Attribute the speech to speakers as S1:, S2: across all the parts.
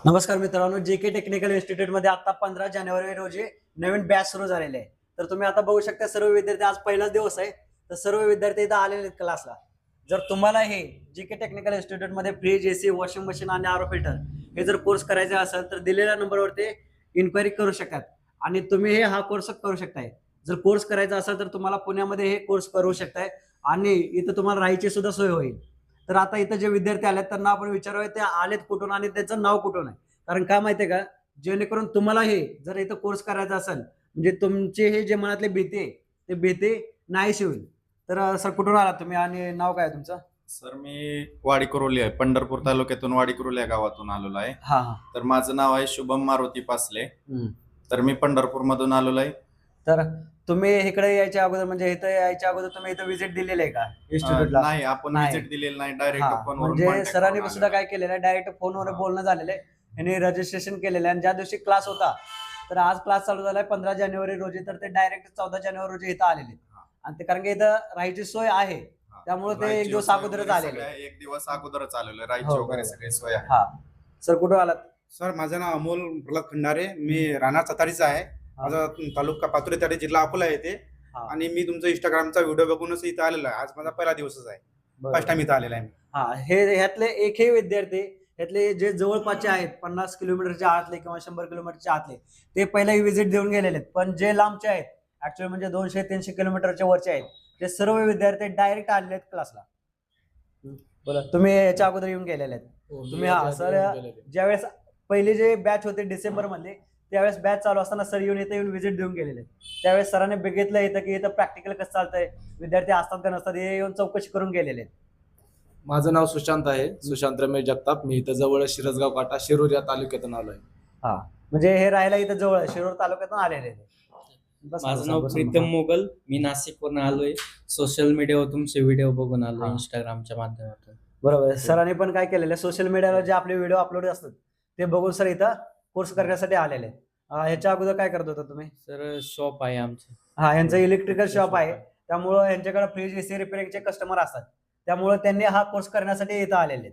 S1: नमस्कार मित्रांनो, JK technical institute मध्ये आता 15 जानेवारी रोजी नवीन बॅच सुरू झालेले आहे. तर तुम्ही आता बघू शकता सर्व विद्यार्थी, आज पहिलाच दिवस आहे, तर सर्व विद्यार्थी इथं आलेले आहेत क्लासला. जर तुम्हाला हे JK टेक्निकल इन्स्टिट्यूट मध्ये फ्रीज, AC, वॉशिंग मशीन आणि आरो फिल्टर हे जर कोर्स करायचे असेल तर दिलेल्या नंबरवरती इन्क्वायरी करू शकतात आणि तुम्ही हा कोर्स करू शकताय. जर कोर्स करायचा असेल तर तुम्हाला पुण्यामध्ये हे कोर्स करू शकताय आणि इथं तुम्हाला राहायची सुद्धा सोय होईल. तर आता इथं जे विद्यार्थी आलेत त्यांना आपण विचारूया ते आलेत कुठून आणि त्यांचं नाव कुठून आहे. कारण काय माहितीये का, जेणेकरून तुम्हाला हे जर इथं कोर्स करायचा असेल म्हणजे तुमचे हे जे मनातली भीती आहे ते भीती नाहीशी होईल. तर सर कुठून आलात तुम्ही आणि नाव काय आहे तुमचं?
S2: सर मी वाडी कुरोली आहे, पंढरपूर तालुक्यातून वाडी कुरोली या गावातून आलेलो आहे.
S1: हा हा.
S2: तर माझं नाव आहे शुभम मारुती पासले. तर मी पंढरपूर मधून आलेलो आहे.
S1: तर तुम्ही इकडे यायच्या अगोदर म्हणजे इथं यायच्या अगोदर तुम्ही इथं विजिट दिलेली आहे का इन्स्टिट्यूटला?
S2: नाही, आपण
S1: नाही.
S2: व्हिजिट दिलेली नाही, डायरेक्ट फोनवर
S1: म्हणजे सरांनी सुद्धा काय केलेलं आहे, डायरेक्ट फोनवर बोलणं झालेलं आहे. यांनी रजिस्ट्रेशन केलेलं आहे आणि ज्या दिवशी क्लास होता तर आज क्लास चालू झालाय 15 जानेवारी रोजी, तर ते डायरेक्ट 14 जानेवारी रोजी इथं आलेले आणि ते कारण की इथं राहायची सोय आहे त्यामुळे ते एक दिवस अगोदरच आलेले.
S2: एक दिवस अगोदरच आलेलो, राहायची वगैरे सगळी सोय आहे.
S1: हा सर कुठं आलात?
S3: सर माझं नाव अमोल प्रल्हाद खंडारे, मी राहणार सतारीचा आहे. माझा तालुका पाथर्डी तळे, जिल्हा अकोला येते. आणि मी तुमचा इंस्टाग्रामचा व्हिडिओ बघूनच इथं आलेला आहे. आज माझा पहिला दिवसच आहे, फर्स्ट टाइम इथं आलेला आहे.
S1: हा, हे ह्यातले एकही विद्यार्थी ह्यातले जे जवळपासचे आहेत 50 किलोमीटरच्या आतले किंवा 100 किलोमीटरच्या आतले ते पहिला विजिट देऊन गेलेले आहेत. पण जे लांबचे आहेत ऍक्च्युअली म्हणजे 200-300 किलोमीटरच्या वरचे आहेत ते सर्व विद्यार्थी डायरेक्ट आलेले आहेत क्लासला. बोला, तुम्ही याच्या अगोदर येऊन गेलेले आहेत तुम्ही? हा सर, ज्यावेळेस पहिली जे बॅच होते डिसेंबर मध्ये त्यावेळेस बॅच चालू असताना सर येऊन व्हिजिट देऊन गेलेले. त्यावेळेस सरांनी बघितलं इथं की इथं प्रॅक्टिकल कसं चालतंय, विद्यार्थी असतात का नसतात, हे येऊन चौकशी करून गेलेले आहेत.
S4: माझं नाव सुशांत आहे, सुशांत रमेश जगताप. मी इथं जवळ शिरसगाव काटा शिरूर या तालुक्यातून आलोय.
S1: हा, म्हणजे हे राहायला इथं जवळ शिरूर तालुक्यातून आलेले.
S5: माझं नाव प्रीतम मोगल, मी नाशिकवरून आलोय. सोशल मीडियावर तुमचे व्हिडिओ बघून आलोय, इंस्टाग्रामच्या माध्यमातून.
S1: बरोबर. सरांनी पण काय केलेलं, सोशल मीडियावर जे आपले व्हिडिओ अपलोड असतात ते बघून सर इथं कोर्स करण्यासाठी आलेले. ह्याच्या अगोदर काय करत होता तुम्ही?
S5: सर शॉप आहे आमचं.
S1: हा, यांचं इलेक्ट्रिकल शॉप आहे, त्यामुळं यांच्याकडे फ्रीज, AC रिपेअरिंगचे कस्टमर असतात, त्यामुळे त्यांनी हा कोर्स करण्यासाठी इथं आलेले.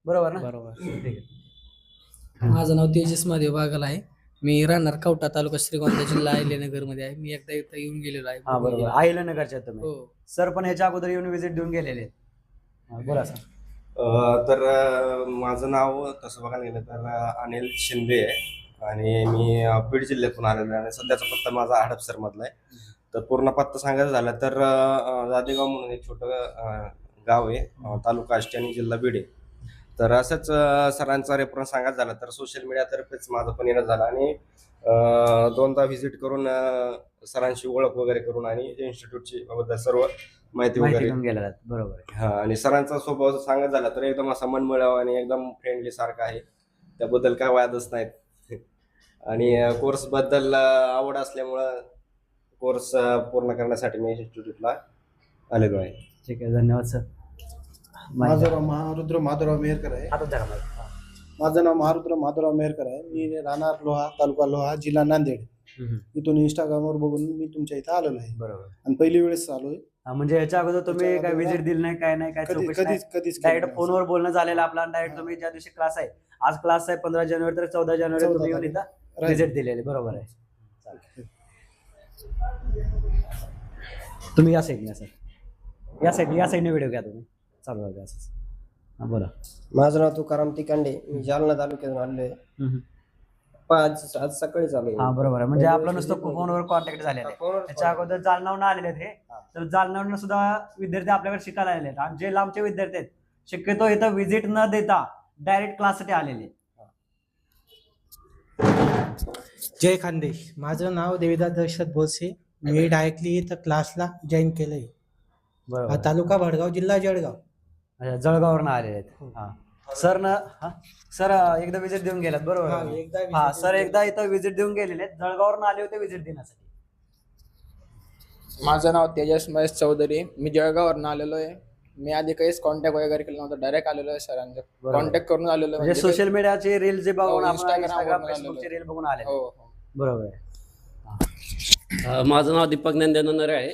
S1: बरोबर ना?
S5: बरोबर.
S1: ठीक आहे.
S6: माझं नाव तेजस महादेव बागल आहे. मी राहणार कवठा तालुका श्रीगोंदा जिल्हा अहिल्यानगर मध्ये आहे. मी एकदा इथं येऊन गेलेलो आहे.
S1: हा बरोबर, अहिल्यानगरचे आहेत तुम्ही.
S6: हो.
S1: सर पण ह्याच्या अगोदर येऊन व्हिजिट देऊन गेलेले आहेत. बोला सर.
S7: तर माझं नाव तसं बघायला गेलं तर अनिल शिंदे आहे आणि मी बीड जिल्ह्यातून आलेलो आहे आणि सध्याचा पत्ता माझा हडपसर मधला आहे. तर पूर्ण पत्ता सांगायचा झाला तर जादेगाव म्हणून एक छोटं गाव आहे, तालुका आष्टी आणि जिल्हा बीड आहे. तर असंच सरांचा रेफरन्स सांगायचा झाला तर सोशल मीडियातर्फेच माझं पण येणं झालं आणि दोनदा व्हिजिट करून सरांशी ओळख वगैरे करून आणि इन्स्टिट्यूटची बद्दल सर्व माहिती वगैरे
S1: गेलेला. बरोबर.
S7: हा, आणि सरांचा स्वभाव सांगत झाला तर एकदम असा मनमिळावा आणि एकदम फ्रेंडली सारखा आहे, त्याबद्दल काय वादच नाहीत. आणि कोर्स बद्दल आवड असल्यामुळं कोर्स पूर्ण करण्यासाठी मी इन्स्टिट्यूटला आलेलो आहे.
S1: ठीक आहे, धन्यवाद सर.
S3: माझं नाव महारुद्र माधवराव मेहरकर आहे.
S1: आता धरा.
S3: माझं नाव महारुद्र माधवराव मेहरकर आहे. मी राहणार लोहा, तालुका लोहा, जिल्हा नांदेड. इथून इंस्टाग्रामवर बघून मी तुमच्या इथं आलेलो आहे.
S1: बरोबर.
S3: आणि पहिली वेळेस आलोय.
S1: म्हणजे याच्या अगोदर तुम्ही काय व्हिजिट दिली नाही, काय नाही, काय चौकशी नाही?
S3: कधीच
S1: डायरेक्ट फोनवर बोलणं झालेलं आपला. डायरेक्ट तुम्ही ज्या दिवशी क्लास आहे, आज क्लास आहे 15 जानेवारी तर 14 जानेवारी तुम्ही येऊन इथं व्हिजिट दिलेली. बरोबर आहे. तुम्ही या साईडने सर, या साईडने व्हिडिओ घ्या तुम्ही. चालू आहे असंच. हा बोला.
S8: माझं नाव तुकाराम तिकांडे, मी जालना तालुक्यातून आलोय. आज सकाळी चालू आहे.
S1: हा बरोबर आहे. म्हणजे आपलं नुसतं फोनवर कॉन्टॅक्ट झालेलं आहे. त्याच्या अगोदर जालनावरून आलेले आहेत हे. तर जालनावरून सुद्धा विद्यार्थी आपल्याकडे शिकायला आलेले आहेत आणि जे लांबचे विद्यार्थी आहेत शक्यतो इथं व्हिजिट न देता डायरेक्ट क्लाससाठी आलेले.
S9: जय खानदेश. माझं नाव देविदास दशरथ बोसे. मी डायरेक्टली इथं क्लासला जॉईन केलंय.
S1: बरोबर.
S9: तालुका भडगाव, जिल्हा जळगाव.
S1: जळगाववरून आलेले आहेत. हा सर ना, सर एकदा व्हिजिट देऊन गेलात. बरोबर. हा सर, एकदा इथं व्हिजिट देऊन गेलेले आहेत, जळगाववरून आले होते व्हिजिट देण्यासाठी.
S10: माझं नाव तेजस महेश चौधरी, मी जळगाववरून आलेलो आहे. मी आधी काहीच कॉन्टॅक्ट वगैरे केलं नव्हतं, डायरेक्ट आलेलो आहे सरांच्या कॉन्टॅक्ट करून आलेलो.
S1: म्हणजे सोशल मीडियाचे रील जे बघून,
S10: Instagram,
S1: फेसबुकचे रील बघून आले.
S10: हो.
S1: बरोबर आहे.
S11: माझं नाव दीपक नंदेनरे आहे.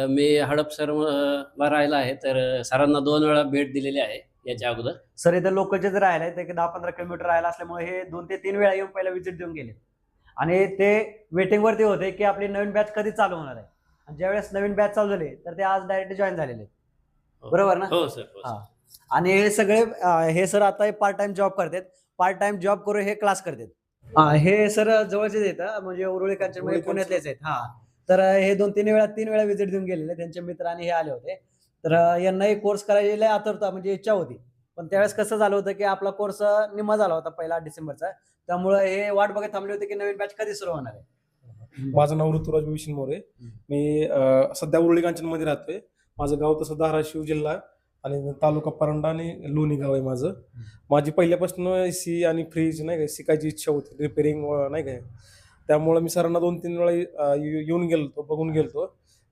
S11: मी हडपसरला राहिला आहे. तर सरांना 2 वेळा भेट दिलेली आहे याच्या अगोदर.
S1: सर इथं लोक जे राहिले ते 10-15 किलोमीटर राहायला असल्यामुळे हे 2 ते 3 वेळा येऊन पहिला विजिट देऊन गेले आणि ते वेटिंग वरती होते की आपली नवीन बॅच कधी चालू होणार आहे. आणि ज्यावेळेस नवीन बॅच चालू झाली तर ते आज डायरेक्ट जॉईन झालेले आहेत. बरोबर ना?
S11: हो सर.
S1: हा. आणि हे सगळे हे सर आता पार्ट टाइम जॉब करतात. पार्ट टाइम जॉब करून हे क्लास करतात. हे सर जवळचेच येतं म्हणजे उरुळी मध्ये पुण्यातलेच आहेत. हा. तर हे 3 वेळा विजिट देऊन गेलेले त्यांचे मित्र आणि हे आले होते. तर यांना एक कोर्स करायची लय आतुरता म्हणजे इच्छा होती. पण त्यावेळेस कसं झालं होतं की आपला कोर्स निम्मा झाला होता 1 डिसेंबरचा. त्यामुळे हे वाट बघत थांबले होते की नवीन बॅच कधी सुरू होणार आहे.
S12: माझं नाव ऋतुराज विशील मोरे. मी सध्या उरुळी कांचनमध्ये राहतोय. माझं गाव तसं धाराशिव जिल्हा आणि तालुका परांडा आणि लोणी गाव आहे माझं. माझी पहिल्यापासून एसी आणि फ्रीज नाही का शिकायची इच्छा होती, रिपेअरिंग नाही काय. त्यामुळे मी सरांना 2-3 वेळा येऊन गेलो, बघून गेलो,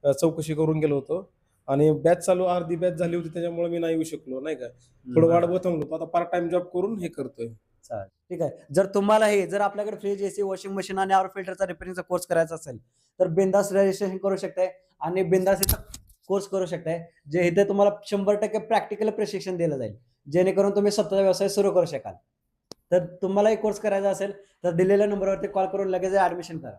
S12: चौकशी करून गेलो होतो. आणि बॅच चालू अर्धी बॅच झाली होती त्याच्यामुळे मी नाही येऊ शकलो नाही का. थोडं वाट बघत थांबलो. आता पार्ट टाइम जॉब करून हे करतोय.
S1: चालेल, ठीक आहे. जर तुम्हाला जर आपल्याकडे फ्रीज, एसी, वॉशिंग मशीन आणि आवर फिल्टरचा रिपेअरिंगचा कोर्स करायचा असेल तर बिंदास रजिस्ट्रेशन करू शकताय आणि बिंदास इथं कोर्स करू शकताय. जे इथे तुम्हाला 100% प्रॅक्टिकल प्रशिक्षण दिलं जाईल जेणेकरून तुम्ही स्वतःचा व्यवसाय सुरू करू शकाल. तर तुम्हाला एक कोर्स करायचा असेल तर दिलेल्या नंबरवरती कॉल करून लगेच ऍडमिशन करा.